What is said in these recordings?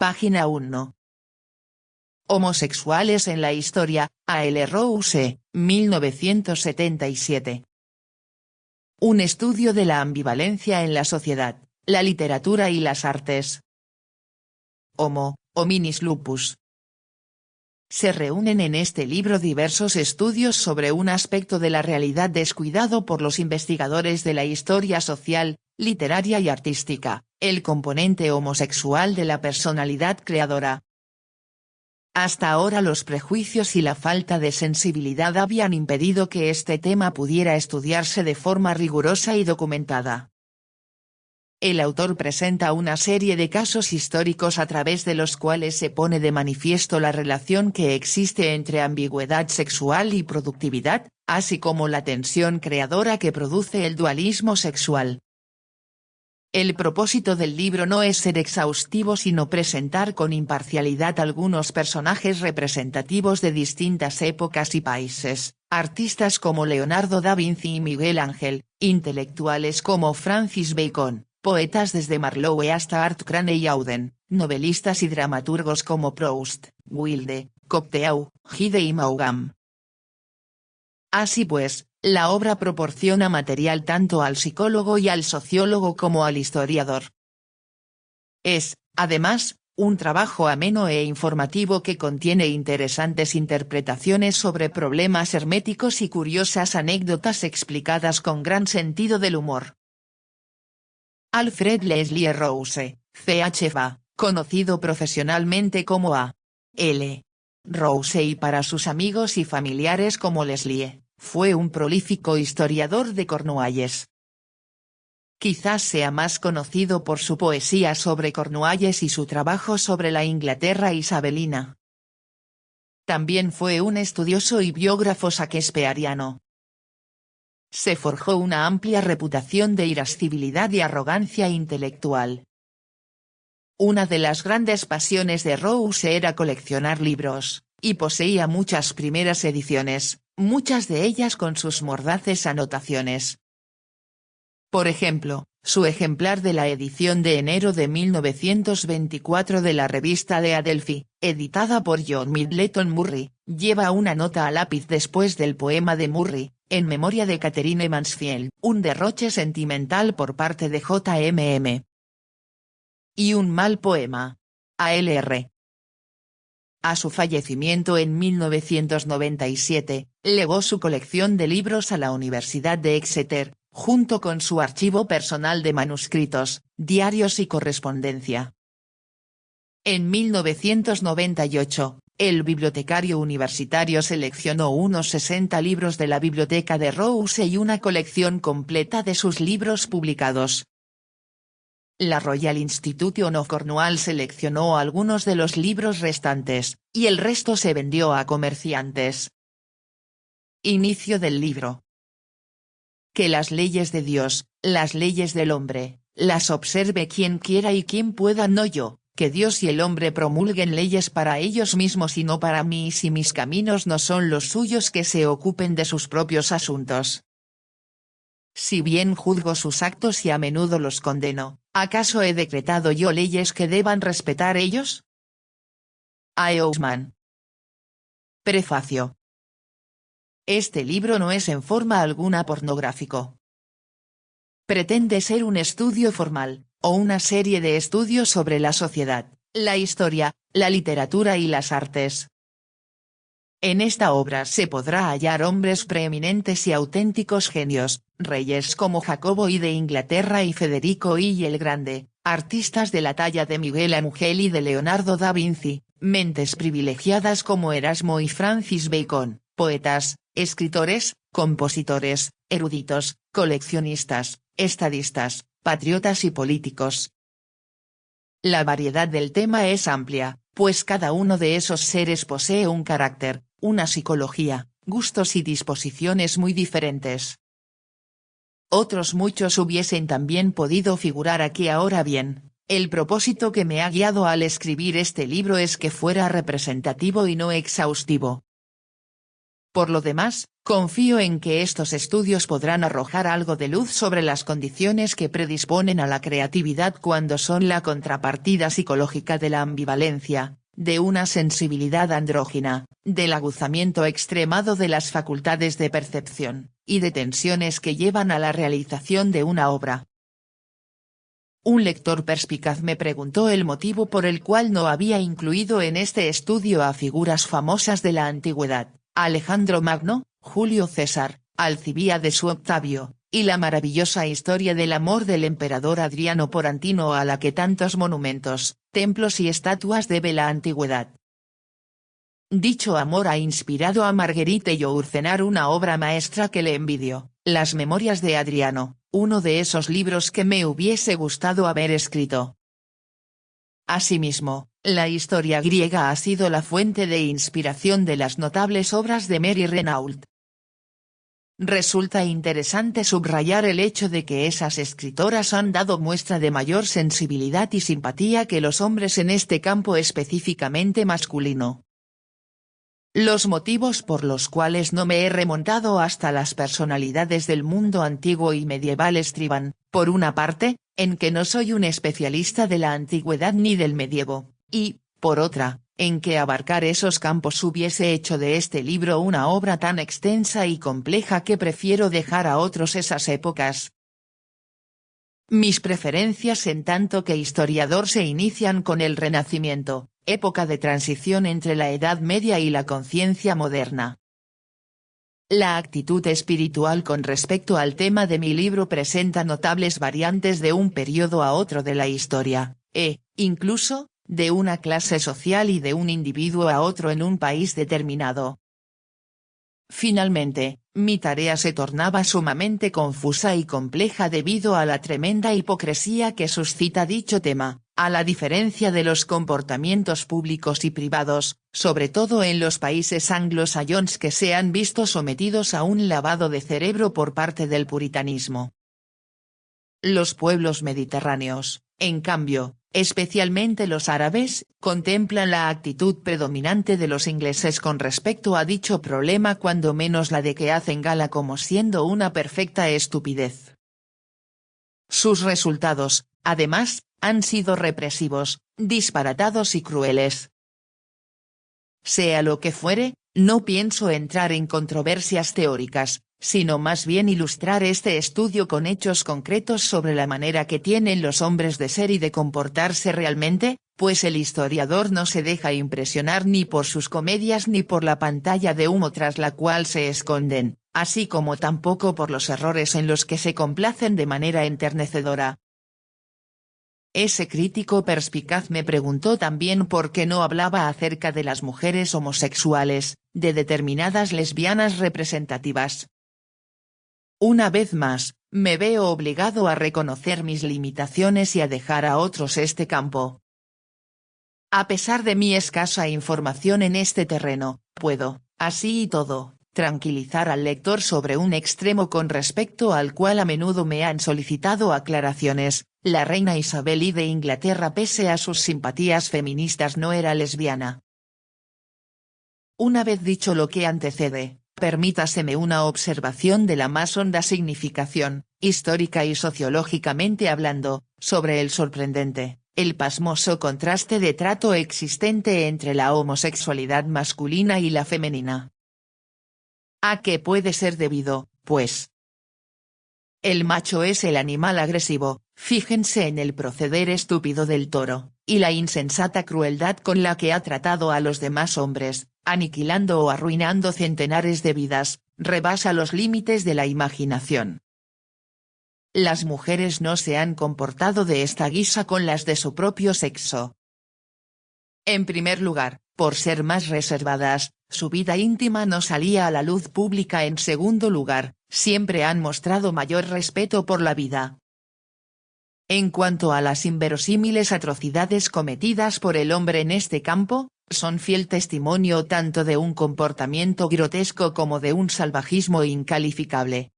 Página 1. Homosexuales en la historia, A. L. Rowse, 1977. Un estudio de la ambivalencia en la sociedad, la literatura y las artes. Homo, hominis lupus. Se reúnen en este libro diversos estudios sobre un aspecto de la realidad descuidado por los investigadores de la historia social, literaria y artística, el componente homosexual de la personalidad creadora. Hasta ahora los prejuicios y la falta de sensibilidad habían impedido que este tema pudiera estudiarse de forma rigurosa y documentada. El autor presenta una serie de casos históricos a través de los cuales se pone de manifiesto la relación que existe entre ambigüedad sexual y productividad, así como la tensión creadora que produce el dualismo sexual. El propósito del libro no es ser exhaustivo sino presentar con imparcialidad algunos personajes representativos de distintas épocas y países, artistas como Leonardo da Vinci y Miguel Ángel, intelectuales como Francis Bacon, poetas desde Marlowe hasta Art Crane y Auden, novelistas y dramaturgos como Proust, Wilde, Cocteau, Gide y Maugham. Así pues, la obra proporciona material tanto al psicólogo y al sociólogo como al historiador. Es, además, un trabajo ameno e informativo que contiene interesantes interpretaciones sobre problemas herméticos y curiosas anécdotas explicadas con gran sentido del humor. Alfred Leslie Rowse, Ph.D., conocido profesionalmente como A. L. Rowse y para sus amigos y familiares como Leslie, fue un prolífico historiador de Cornualles. Quizás sea más conocido por su poesía sobre Cornualles y su trabajo sobre la Inglaterra isabelina. También fue un estudioso y biógrafo shakespeariano. Se forjó una amplia reputación de irascibilidad y arrogancia intelectual. Una de las grandes pasiones de Rowse era coleccionar libros, y poseía muchas primeras ediciones, muchas de ellas con sus mordaces anotaciones. Por ejemplo, su ejemplar de la edición de enero de 1924 de la revista de Adelphi, editada por John Middleton Murray, lleva una nota a lápiz después del poema de Murray, en memoria de Catherine Mansfield, un derroche sentimental por parte de J.M.M. Y un mal poema. A.L.R. A su fallecimiento en 1997, legó su colección de libros a la Universidad de Exeter, junto con su archivo personal de manuscritos, diarios y correspondencia. En 1998, el bibliotecario universitario seleccionó unos 60 libros de la biblioteca de Rowse y una colección completa de sus libros publicados. La Royal Institution of Cornwall seleccionó algunos de los libros restantes, y el resto se vendió a comerciantes. Inicio del libro. Que las leyes de Dios, las leyes del hombre, las observe quien quiera y quien pueda, no yo, que Dios y el hombre promulguen leyes para ellos mismos y no para mí, y si mis caminos no son los suyos, que se ocupen de sus propios asuntos. Si bien juzgo sus actos y a menudo los condeno, ¿acaso he decretado yo leyes que deban respetar ellos? A. Eusman. Prefacio. Este libro no es en forma alguna pornográfico. Pretende ser un estudio formal, o una serie de estudios sobre la sociedad, la historia, la literatura y las artes. En esta obra se podrá hallar hombres preeminentes y auténticos genios, reyes como Jacobo I de Inglaterra y Federico I el Grande, artistas de la talla de Miguel Ángel y de Leonardo da Vinci, mentes privilegiadas como Erasmo y Francis Bacon, poetas, escritores, compositores, eruditos, coleccionistas, estadistas, patriotas y políticos. La variedad del tema es amplia, pues cada uno de esos seres posee un carácter, una psicología, gustos y disposiciones muy diferentes. Otros muchos hubiesen también podido figurar aquí. Ahora bien, el propósito que me ha guiado al escribir este libro es que fuera representativo y no exhaustivo. Por lo demás, Confío en que estos estudios podrán arrojar algo de luz sobre las condiciones que predisponen a la creatividad cuando son la contrapartida psicológica de la ambivalencia, de una sensibilidad andrógina, del aguzamiento extremado de las facultades de percepción, y de tensiones que llevan a la realización de una obra. Un lector perspicaz me preguntó el motivo por el cual no había incluido en este estudio a figuras famosas de la antigüedad, Alejandro Magno, Julio César, Alcibíades u Octavio, y la maravillosa historia del amor del emperador Adriano por Antino a la que tantos monumentos, templos y estatuas debe la antigüedad. Dicho amor ha inspirado a Marguerite Yourcenar una obra maestra que le envidio, Las Memorias de Adriano, uno de esos libros que me hubiese gustado haber escrito. Asimismo, la historia griega ha sido la fuente de inspiración de las notables obras de Mary Renault. Resulta interesante subrayar el hecho de que esas escritoras han dado muestra de mayor sensibilidad y simpatía que los hombres en este campo específicamente masculino. Los motivos por los cuales no me he remontado hasta las personalidades del mundo antiguo y medieval estriban, por una parte, en que no soy un especialista de la antigüedad ni del medievo, y, por otra, en que abarcar esos campos hubiese hecho de este libro una obra tan extensa y compleja que prefiero dejar a otros esas épocas. Mis preferencias en tanto que historiador se inician con el Renacimiento, época de transición entre la Edad Media y la conciencia moderna. La actitud espiritual con respecto al tema de mi libro presenta notables variantes de un periodo a otro de la historia, incluso, de una clase social y de un individuo a otro en un país determinado. Finalmente, mi tarea se tornaba sumamente confusa y compleja debido a la tremenda hipocresía que suscita dicho tema, a la diferencia de los comportamientos públicos y privados, sobre todo en los países anglosajones que se han visto sometidos a un lavado de cerebro por parte del puritanismo. Los pueblos mediterráneos, en cambio, especialmente los árabes, contemplan la actitud predominante de los ingleses con respecto a dicho problema cuando menos la de que hacen gala como siendo una perfecta estupidez. Sus resultados, además, han sido represivos, disparatados y crueles. Sea lo que fuere, no pienso entrar en controversias teóricas, sino más bien ilustrar este estudio con hechos concretos sobre la manera que tienen los hombres de ser y de comportarse realmente, pues el historiador no se deja impresionar ni por sus comedias ni por la pantalla de humo tras la cual se esconden, así como tampoco por los errores en los que se complacen de manera enternecedora. Ese crítico perspicaz me preguntó también por qué no hablaba acerca de las mujeres homosexuales, de determinadas lesbianas representativas. Una vez más, me veo obligado a reconocer mis limitaciones y a dejar a otros este campo. A pesar de mi escasa información en este terreno, puedo, así y todo, tranquilizar al lector sobre un extremo con respecto al cual a menudo me han solicitado aclaraciones. La reina Isabel I de Inglaterra, pese a sus simpatías feministas, no era lesbiana. Una vez dicho lo que antecede, permítaseme una observación de la más honda significación, histórica y sociológicamente hablando, sobre el sorprendente, el pasmoso contraste de trato existente entre la homosexualidad masculina y la femenina. ¿A qué puede ser debido, pues? El macho es el animal agresivo, fíjense en el proceder estúpido del toro, y la insensata crueldad con la que ha tratado a los demás hombres, aniquilando o arruinando centenares de vidas, rebasa los límites de la imaginación. Las mujeres no se han comportado de esta guisa con las de su propio sexo. En primer lugar, por ser más reservadas, su vida íntima no salía a la luz pública. En segundo lugar, siempre han mostrado mayor respeto por la vida. En cuanto a las inverosímiles atrocidades cometidas por el hombre en este campo, son fiel testimonio tanto de un comportamiento grotesco como de un salvajismo incalificable.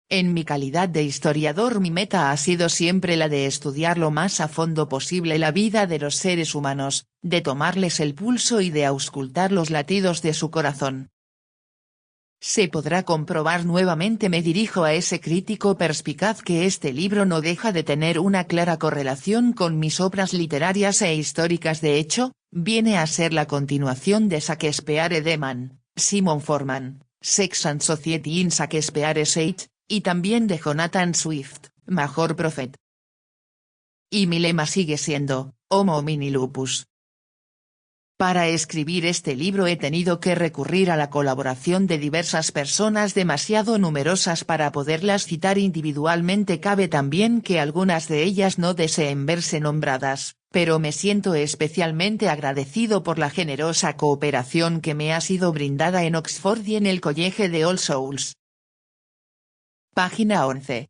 En mi calidad de historiador, mi meta ha sido siempre la de estudiar lo más a fondo posible la vida de los seres humanos, de tomarles el pulso y de auscultar los latidos de su corazón. Se podrá comprobar nuevamente. Me dirijo a ese crítico perspicaz que este libro no deja de tener una clara correlación con mis obras literarias e históricas. De hecho, viene a ser la continuación de Shakespeare de Mann, Simon Forman, Sex and Society in Shakespeare's Age, y también de Jonathan Swift, Major Prophet. Y mi lema sigue siendo, Homo homini lupus. Para escribir este libro he tenido que recurrir a la colaboración de diversas personas demasiado numerosas para poderlas citar individualmente. Cabe también que algunas de ellas no deseen verse nombradas, pero me siento especialmente agradecido por la generosa cooperación que me ha sido brindada en Oxford y en el College de All Souls. Página 11.